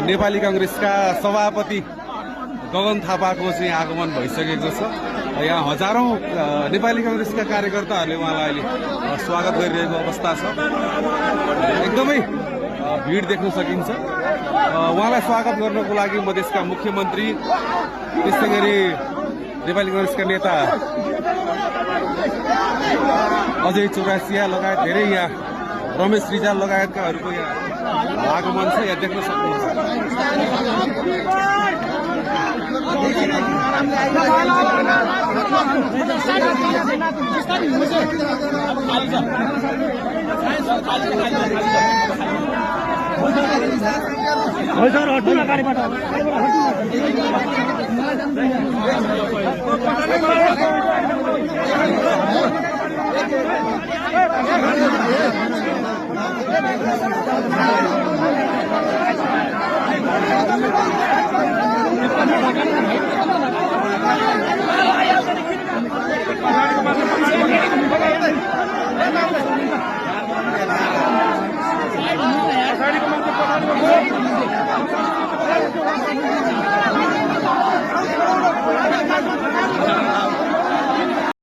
नेपाली कांग्रेसका सभापति गगन थापाको चाहिँ आगमन भइसकेको छ। यहाँ हजारौं नेपाली कांग्रेसका कार्यकर्ताहरूले उहाँलाई अहिले स्वागत गरिरहेको अवस्था छ। एकदमै भिड देख्न सकिन्छ। उहाँलाई स्वागत गर्नको लागि मधेसका मुख्यमन्त्री, त्यसै गरी नेपाली कांग्रेसका नेता अजय चौरासिया लगायत धेरै यहाँ रमेश रिजाल लगायतकाहरूको यहाँ आगमन छ। यहाँ देख्न सक्नुहुन्छ।